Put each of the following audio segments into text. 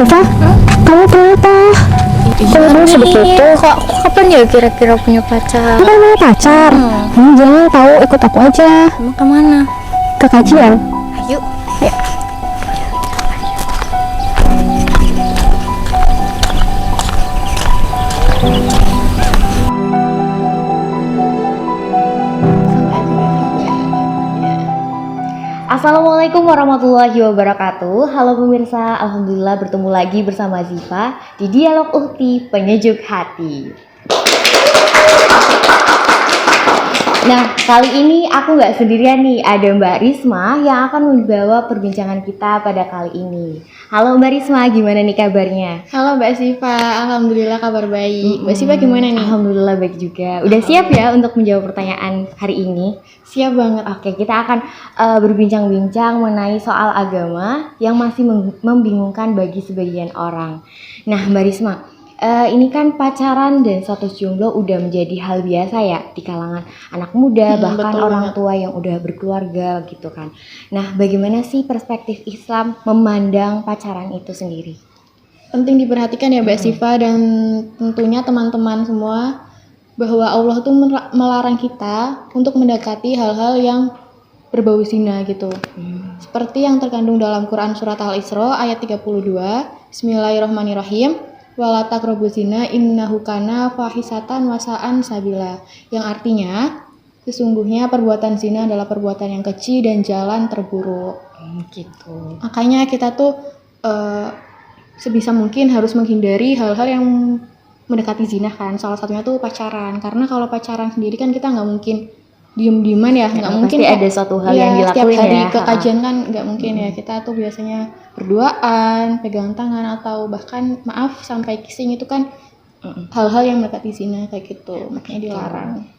Siva, kamu kenapa? Kamu sedih gitu. Kok kapan ya kira-kira punya pacar? Kamu punya pacar? Jangan tahu, ikut aku aja. Emang kemana? Ke kajian. Ayo. Assalamualaikum warahmatullahi wabarakatuh. Halo pemirsa, alhamdulillah bertemu lagi bersama Ziva di Dialog Uhti Penyejuk Hati. Nah, kali ini aku nggak sendirian nih, ada Mbak Risma yang akan membawa perbincangan kita pada kali ini. Halo Mbak Risma, gimana nih kabarnya? Halo Mbak Siva, alhamdulillah kabar baik. Mbak Siva gimana nih? Alhamdulillah baik juga. Udah siap ya untuk menjawab pertanyaan hari ini? Siap banget. Oke, kita akan berbincang-bincang mengenai soal agama yang masih membingungkan bagi sebagian orang. Nah, Mbak Risma, ini kan pacaran dan status jomblo udah menjadi hal biasa ya di kalangan anak muda, bahkan betul orang banget. tua yang udah berkeluarga gitu kan. Nah, bagaimana sih perspektif Islam memandang pacaran itu sendiri? Penting diperhatikan ya Mbak Siva dan tentunya teman-teman semua bahwa Allah tuh melarang kita untuk mendekati hal-hal yang berbau zina gitu. Seperti yang terkandung dalam Quran surat Al-Isra ayat 32, Bismillahirrahmanirrahim. Wala taqrabuz zina innahu kana fahisatan wasaan sabila, yang artinya sesungguhnya perbuatan zina adalah perbuatan yang keji dan jalan terburuk. Gitu. Makanya kita tuh sebisa mungkin harus menghindari hal-hal yang mendekati zina kan. Salah satunya tuh pacaran, karena kalau pacaran sendiri kan kita nggak mungkin diem-dieman ya, nggak mungkin pasti ada suatu hal yang setiap dilakuin hari ya. ke kajian kan nggak mungkin ya. Kita tuh biasanya berduaan, pegang tangan, atau bahkan maaf sampai kissing, itu kan hal-hal yang mendekati zina kayak gitu, makanya dilarang.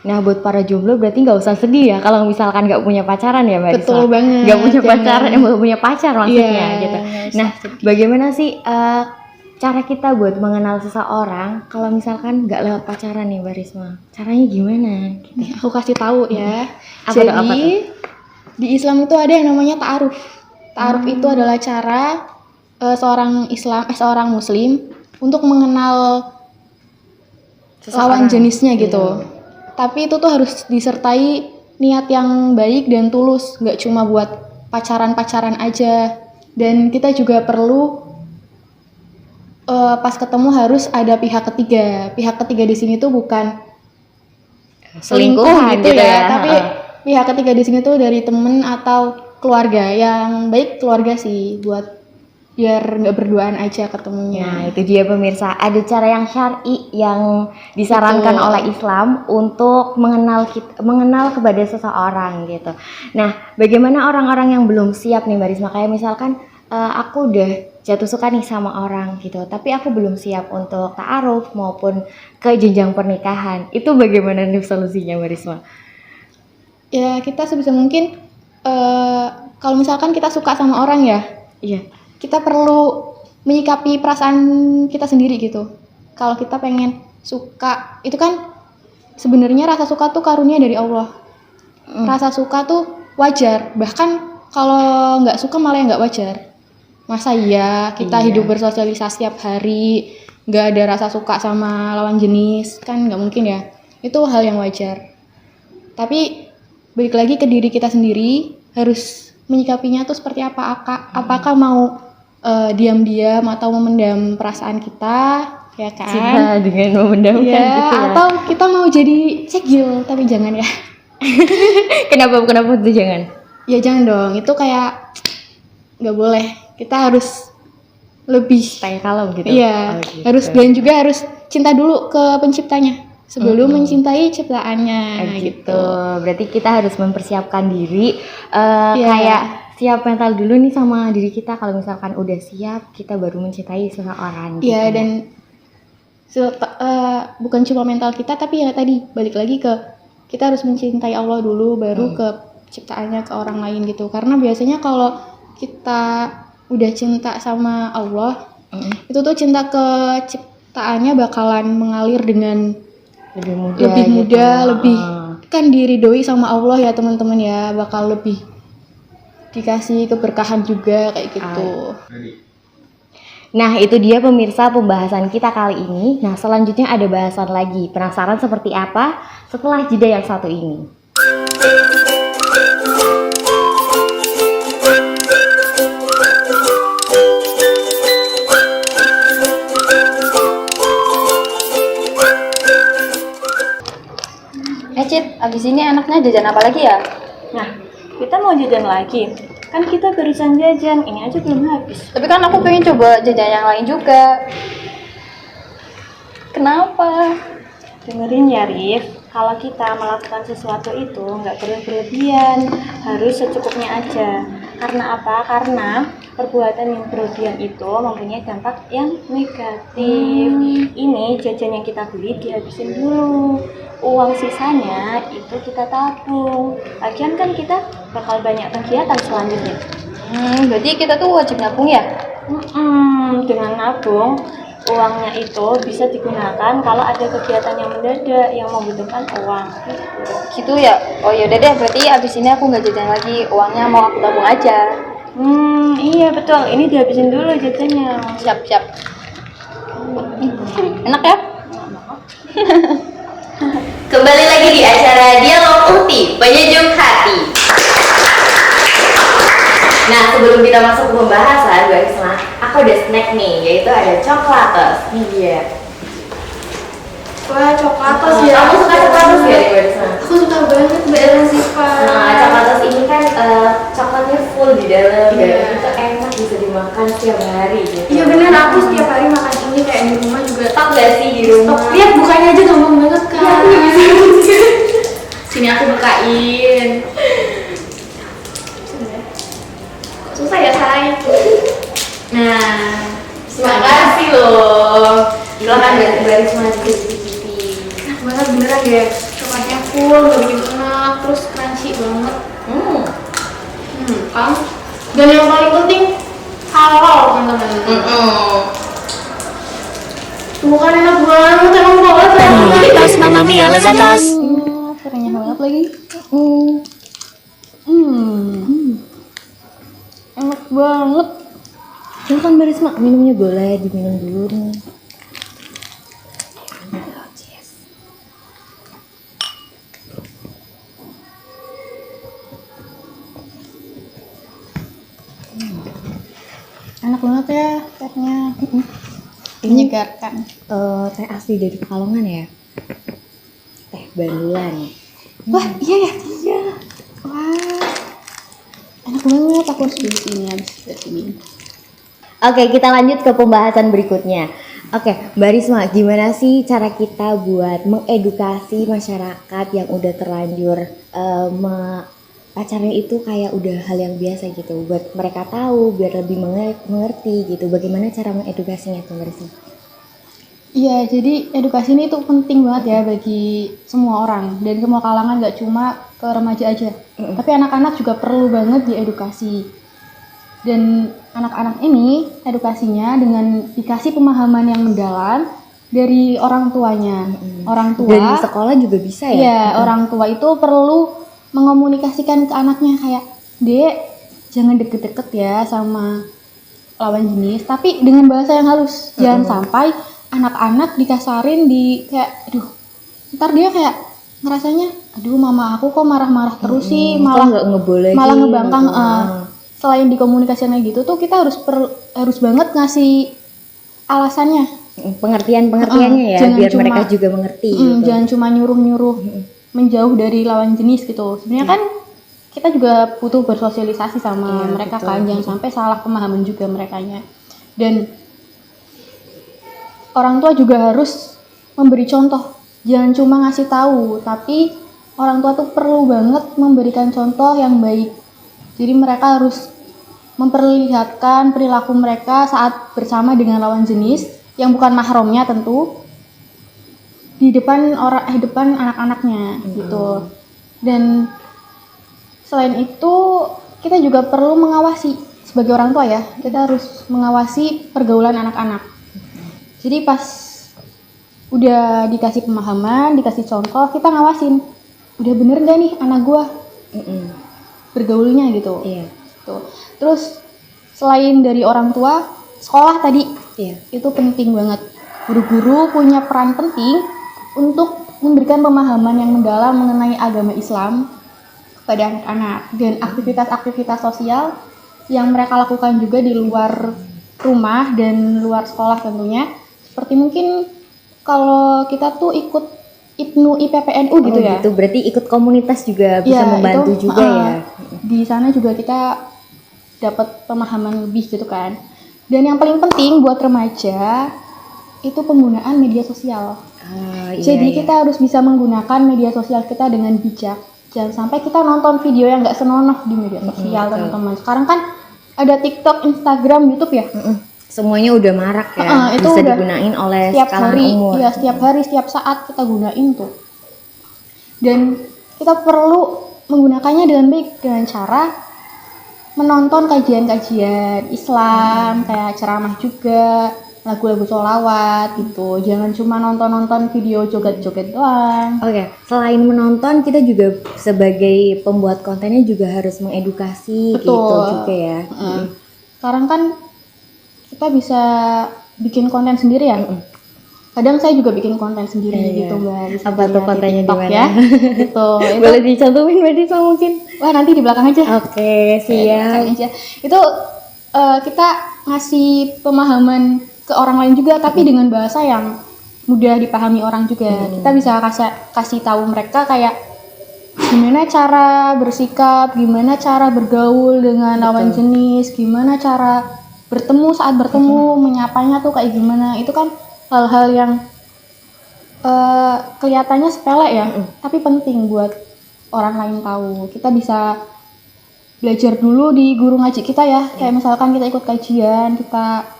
Nah, buat para jomblo berarti nggak usah sedih ya kalau misalkan nggak punya pacaran ya Mbak Risma? Betul banget. Nggak punya Jangan. pacaran, nggak punya pacar maksudnya Iya, gitu. nggak usah Nah, sedih. bagaimana sih cara kita buat mengenal seseorang kalau misalkan nggak lewat pacaran nih Mbak Risma? Caranya gimana? Gitu. Nih, aku kasih tahu ya. Apa tuh, apa Jadi di Islam itu ada yang namanya ta'aruf. Ta'aruf itu adalah cara seorang muslim untuk mengenal lawan jenisnya gitu. Tapi itu tuh harus disertai niat yang baik dan tulus, nggak cuma buat pacaran-pacaran aja. Dan kita juga perlu pas ketemu harus ada pihak ketiga. Pihak ketiga di sini tuh bukan selingkuh gitu ya, tapi pihak ketiga di sini tuh dari temen atau keluarga. Yang baik keluarga sih, buat biar nggak berduaan aja ketemunya. Nah, itu dia pemirsa, ada cara yang syar'i yang disarankan Betul. oleh Islam untuk mengenal kepada seseorang gitu. Nah, bagaimana orang-orang yang belum siap nih Mbak Risma, kayak misalkan aku udah jatuh suka nih sama orang gitu, tapi aku belum siap untuk ta'aruf maupun ke jenjang pernikahan. Itu bagaimana nih solusinya Mbak Risma? Ya kita sebisa mungkin kalau misalkan kita suka sama orang ya, Iya. kita perlu menyikapi perasaan kita sendiri gitu. Kalau kita pengen suka, itu kan sebenarnya rasa suka tuh karunia dari Allah. Rasa suka tuh wajar, bahkan kalau nggak suka malah yang nggak wajar. Masa iya kita hidup bersosialisasi tiap hari nggak ada rasa suka sama lawan jenis, kan nggak mungkin ya. Itu hal yang wajar. Tapi balik lagi ke diri kita sendiri, harus menyikapinya tuh seperti apa. Apakah mau diam-diam atau memendam perasaan kita, ya kan? Cinta dengan memendamkan Iya, gitu ya. atau kita mau jadi cegil, tapi jangan ya. Kenapa itu jangan? Ya jangan dong, itu kayak nggak boleh. Kita harus lebih, Kayak kalem gitu. iya, Oh, gitu. harus, dan juga harus cinta dulu ke penciptanya sebelum mencintai ciptaannya, Gitu. Berarti kita harus mempersiapkan diri Iya. kayak siap mental dulu nih sama diri kita. Kalau misalkan udah siap, kita baru mencintai seseorang. Iya, gitu. dan bukan cuma mental kita, tapi ya tadi balik lagi ke kita harus mencintai Allah dulu, baru ke ciptaannya, ke orang lain gitu. Karena biasanya kalau kita udah cinta sama Allah, itu tuh cinta ke ciptaannya bakalan mengalir dengan lebih mudah, lebih gitu. mudah, lebih kan diridhoi sama Allah ya teman-teman ya, bakal lebih dikasih keberkahan juga kayak gitu. Nah, itu dia pemirsa pembahasan kita kali ini. Nah, selanjutnya ada bahasan lagi. Penasaran seperti apa? Setelah jeda yang satu ini. Cit, abis ini anaknya jajan apa lagi ya? Nah, kita mau jajan lagi. Kan kita barusan jajan, ini aja belum habis. Tapi kan aku pengen coba jajan yang lain juga. Kenapa? Dengerin ya, Rif. Kalau kita melakukan sesuatu itu nggak perlu berlebihan, harus secukupnya aja. Karena apa? Karena perbuatan yang berlebihan itu mempunyai dampak yang negatif. Ini jajan yang kita beli dihabisin dulu. Uang sisanya itu kita tabung. Lagian kan kita bakal banyak kegiatan selanjutnya. Berarti kita tuh wajib nabung ya? Dengan nabung, uangnya itu bisa digunakan kalau ada kegiatan yang mendadak yang membutuhkan uang. Gitu ya? Oh yaudah deh, berarti abis ini aku nggak jajan lagi. Uangnya mau aku tabung aja. Iya betul. Ini dihabisin dulu jajannya. Siap-siap. Enak ya? Kembali lagi di acara Dialog Ukti, Penyejuk Hati. Nah, sebelum kita masuk ke pembahasan, Mbak Risma, aku ada snack nih, yaitu ada coklatos. Ini dia. Wah, coklatos ya. Kamu suka coklatos ya, Mbak Risma? Aku suka banget Mbak Rasifa. Nah, coklatos ini kan coklatnya full di dalam, dan itu enak, bisa dimakan setiap hari gitu. Iya bener, aku setiap hari makan ini kayak di rumah juga. Stok gak sih di rumah? Stok, lihat bukanya aja gampang banget kan. Aku nggak bisa. Sini aku bukain. Susah ya, Say? Nah, terima kasih loh. Silakan Mbak Risma cicipi. Enak banget beneran deh. Coklatnya full, lebih enak, terus crunchy banget. Kan? Dan yang paling penting halal teman-teman. Bukan enak banget, emang banget Tos Mamma Mia Lezatos. Kerennya banget lagi. Enak banget. Silakan Mbak Risma, minumnya boleh diminum dulu nih. Enak banget ya tehnya. Menyegarkan. Teh asli dari Pekalongan ya? Teh Bandulan. Wah, iya ya. Iya. Wah. Enak banget, aku harus beli sini habis dari sini. Oke, kita lanjut ke pembahasan berikutnya. Oke, Mbak Risma, gimana sih cara kita buat mengedukasi masyarakat yang udah terlanjur pacaran itu kayak udah hal yang biasa gitu, buat mereka tahu biar lebih mengerti gitu. Bagaimana cara mengedukasinya tuh Mbak Risma? Iya, jadi edukasi ini tuh penting banget ya bagi semua orang dan semua kalangan, gak cuma ke remaja aja. Tapi anak-anak juga perlu banget diedukasi. Dan anak-anak ini edukasinya dengan dikasih pemahaman yang mendalam dari orang tuanya. Orang tua. Dan di sekolah juga bisa ya? Iya, orang tua itu perlu mengomunikasikan ke anaknya kayak, "Dek, jangan deket-deket ya sama lawan jenis, tapi dengan bahasa yang halus. Jangan sampai anak-anak dikasarin di kayak, aduh, ntar dia kayak ngerasanya, aduh mama aku kok marah-marah terus sih, malah nggak ngebolehin, malah ngebangkang. Selain dikomunikasikan gitu tuh kita harus banget ngasih alasannya. Pengertiannya ya, Jangan biar cuma- mereka juga mengerti gitu. Jangan cuma nyuruh-nyuruh menjauh dari lawan jenis gitu. Sebenarnya kan kita juga butuh bersosialisasi sama mereka kan, jangan sampai salah pemahaman juga merekanya. Dan orang tua juga harus memberi contoh, jangan cuma ngasih tahu, tapi orang tua tuh perlu banget memberikan contoh yang baik. Jadi mereka harus memperlihatkan perilaku mereka saat bersama dengan lawan jenis yang bukan mahramnya tentu, di depan anak-anaknya gitu. Dan selain itu kita juga perlu mengawasi sebagai orang tua ya, kita harus mengawasi pergaulan anak-anak. Jadi pas udah dikasih pemahaman, dikasih contoh, kita ngawasin, udah bener gak nih anak gua bergaulnya gitu. Iya. Tuh. Terus selain dari orang tua, sekolah tadi Iya. Itu penting banget. Guru-guru punya peran penting untuk memberikan pemahaman yang mendalam mengenai agama Islam kepada anak-anak dan aktivitas-aktivitas sosial yang mereka lakukan juga di luar rumah dan luar sekolah tentunya. Seperti mungkin kalau kita tuh ikut IPNU IPPNU gitu ya. Gitu. Berarti ikut komunitas juga bisa Ya, membantu itu, juga ya. Di sana juga kita dapat pemahaman lebih gitu kan. Dan yang paling penting buat remaja itu penggunaan media sosial. Iya, Jadi iya. kita harus bisa menggunakan media sosial kita dengan bijak. Jangan sampai kita nonton video yang nggak senonoh di media sosial, betul. teman-teman. Sekarang kan ada TikTok, Instagram, YouTube ya. Semuanya udah marak ya. Itu bisa udah digunain oleh setiap kalangan hari, umur. ya setiap hari, setiap saat kita gunain tuh. Dan kita perlu menggunakannya dengan baik dengan cara menonton kajian-kajian Islam, kayak ceramah juga, lagu-lagu sholawat gitu. Jangan cuma nonton-nonton video joget-joget doang. Oke, selain menonton kita juga sebagai pembuat kontennya juga harus mengedukasi gitu Betul. juga ya. Sekarang kan kita bisa bikin konten sendiri ya. Kadang saya juga bikin konten sendiri gitu Mbak. Bisa Apa tuh dilihat di kontennya TikTok di mana? ya. Gitu. Itu, Boleh dicantumin Mbak Disa mungkin? wah nanti di belakang aja. Oke, siap. Aja. Itu kita ngasih pemahaman ke orang lain juga tapi dengan bahasa yang mudah dipahami orang juga. Kita bisa kasih tahu mereka kayak gimana cara bersikap, gimana cara bergaul dengan lawan jenis, gimana cara bertemu saat bertemu, menyapanya tuh kayak gimana. Itu kan hal-hal yang kelihatannya sepele ya, tapi penting buat orang lain tahu. Kita bisa belajar dulu di guru ngaji kita ya, kayak misalkan kita ikut kajian, kita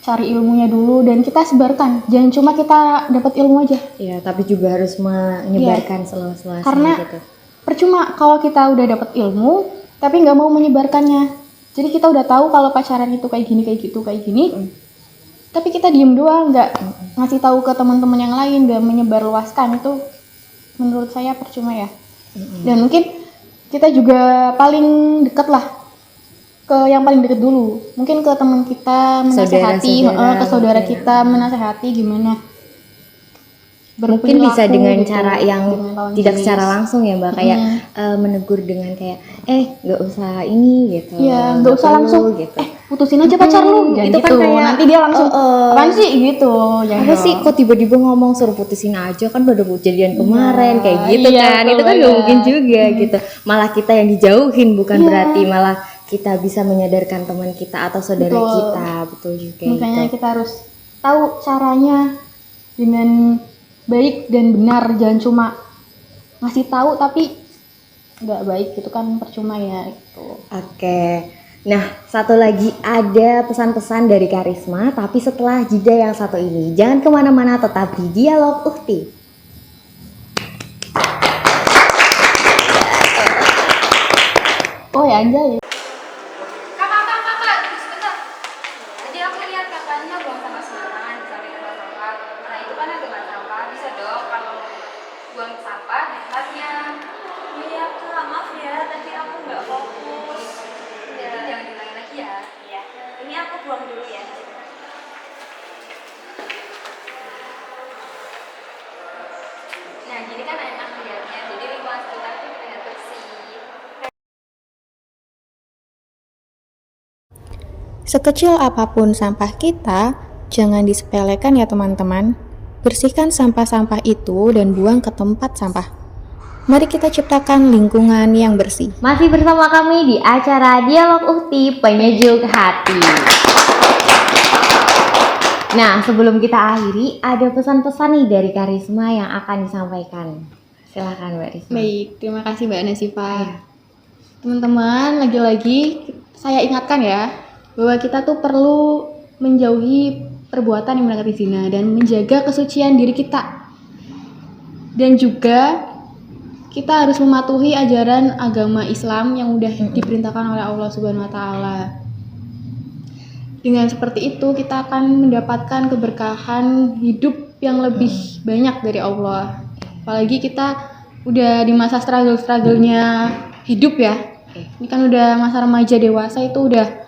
cari ilmunya dulu dan kita sebarkan. Jangan cuma kita dapat ilmu aja. Iya, tapi juga harus menyebarkan seluas-luasnya Karena gitu. percuma kalau kita udah dapat ilmu tapi nggak mau menyebarkannya. Jadi kita udah tahu kalau pacaran itu kayak gini, kayak gitu, kayak gini. Tapi kita diem doang, nggak ngasih tahu ke teman-teman yang lain, nggak menyebarluaskan, itu menurut saya percuma ya. Dan mungkin kita juga paling deket lah ke yang paling deket dulu, mungkin ke teman kita menasehati, ke saudara kita menasehati gimana Mungkin bisa berperilaku dengan gitu, cara yang dengan lawan tidak jenis. secara langsung ya Mbak, kayak menegur dengan kayak nggak usah ini gitu. Iya, nggak usah perlu, langsung gitu. putusin aja pacar lu, jangan itu gitu. kan kayak, Nanti dia langsung apaan sih gitu. Jangan Apa dong. sih kok tiba-tiba ngomong suruh putusin aja, kan baru kejadian kemarin kayak gitu iya, kan. Itu kan betul nggak ya. mungkin juga gitu. Malah kita yang dijauhin, bukan berarti malah kita bisa menyadarkan teman kita atau saudara Betul. kita. Betul juga Makanya gitu. kita harus tahu caranya dengan baik dan benar, jangan cuma ngasih tahu tapi nggak baik, gitu kan percuma ya gitu. Oke. Nah, satu lagi ada pesan-pesan dari Karisma, tapi setelah jeda yang satu ini. Jangan kemana-mana, tetap di Dialog Ukti. Oh ya anjay. Kakak, tunggu sebentar. Tadi aku lihat kakaknya buang sampah sembarangan di samping tempat sampah. Nah itu kan ada tempat sampah, bisa dong kalau buang sampah di tempatnya. Iya kak, maaf ya, tadi aku nggak fokus. Jadi jangan diulangi lagi ya. Iya, ini aku buang dulu ya. Nah gini kan enak lihatnya, jadi lingkungan sekitar itu terlihat bersih. Sekecil apapun sampah kita, jangan disepelekan ya teman-teman. Bersihkan sampah-sampah itu dan buang ke tempat sampah. Mari kita ciptakan lingkungan yang bersih. Masih bersama kami di acara Dialog Ukti Penyejuk Hati. Nah, sebelum kita akhiri, ada pesan-pesan nih dari Karisma yang akan disampaikan. Silakan Mbak Risma. Baik, terima kasih Mbak Nasifa. Teman-teman, lagi-lagi saya ingatkan ya bahwa kita tuh perlu menjauhi perbuatan yang mendekati zina dan menjaga kesucian diri kita. Dan juga kita harus mematuhi ajaran agama Islam yang udah diperintahkan oleh Allah Subhanahu wa taala. Dengan seperti itu kita akan mendapatkan keberkahan hidup yang lebih banyak dari Allah. Apalagi kita udah di masa struggle-strugglenya hidup ya. Ini kan udah masa remaja dewasa, itu udah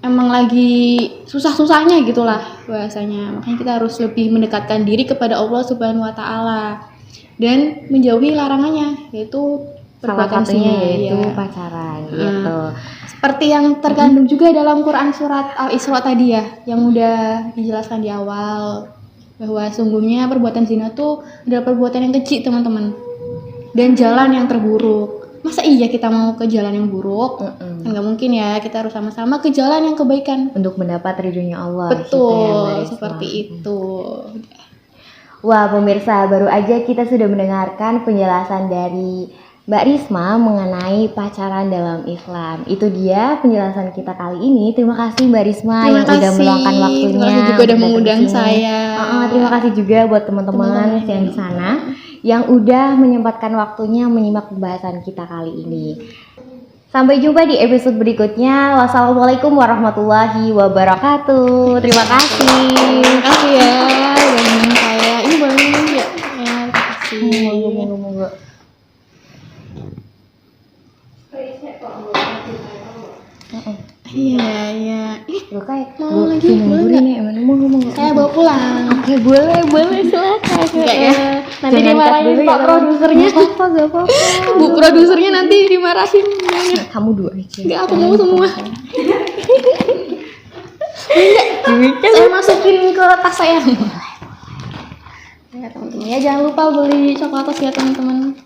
emang lagi susah-susahnya gitulah bahasanya. Makanya kita harus lebih mendekatkan diri kepada Allah Subhanahu wa taala dan menjauhi larangannya, yaitu Salah perbuatan satunya zina, yaitu ya. pacaran gitu. Seperti yang terkandung juga dalam Quran surat Al-Isra tadi ya, yang udah dijelaskan di awal bahwa sungguhnya perbuatan zina tuh adalah perbuatan yang keji teman-teman dan jalan yang terburuk. Masa iya kita mau ke jalan yang buruk? Kan nggak mungkin ya, kita harus sama-sama ke jalan yang kebaikan. Untuk mendapat ridhonya Allah. gitu ya, Mbak Betul, Risma. seperti itu. Wah, pemirsa, baru aja kita sudah mendengarkan penjelasan dari Mbak Risma mengenai pacaran dalam Islam. Itu dia penjelasan kita kali ini. Terima kasih Mbak Risma yang udah meluangkan waktunya. Terima kasih juga udah untuk datang mengundang ke sini. saya. Terima kasih juga buat teman-teman yang di sana yang udah menyempatkan waktunya menyimak pembahasan kita kali ini. Sampai jumpa di episode berikutnya. Wassalamualaikum warahmatullahi wabarakatuh. Terima kasih. Terima kasih ya udah ngundang saya. Ini boleh minum ya? Ya, terima kasih. Monggo. Iya, iya. Ih, Gue kayak mau lagi, minum boleh dulu nggak? nih, emang mau. saya bawa pulang. Oke, boleh silakan. Enggak ya? Nanti Jangan dimarahin cut dulu Pak ya, produsernya. Gak apa-apa. Bu produsernya nanti dimarahin. Kamu dua aja. Enggak, aku mau semua. Saya masukin ke tas saya. Ya teman-teman ya, jangan lupa beli coklat ya teman-teman.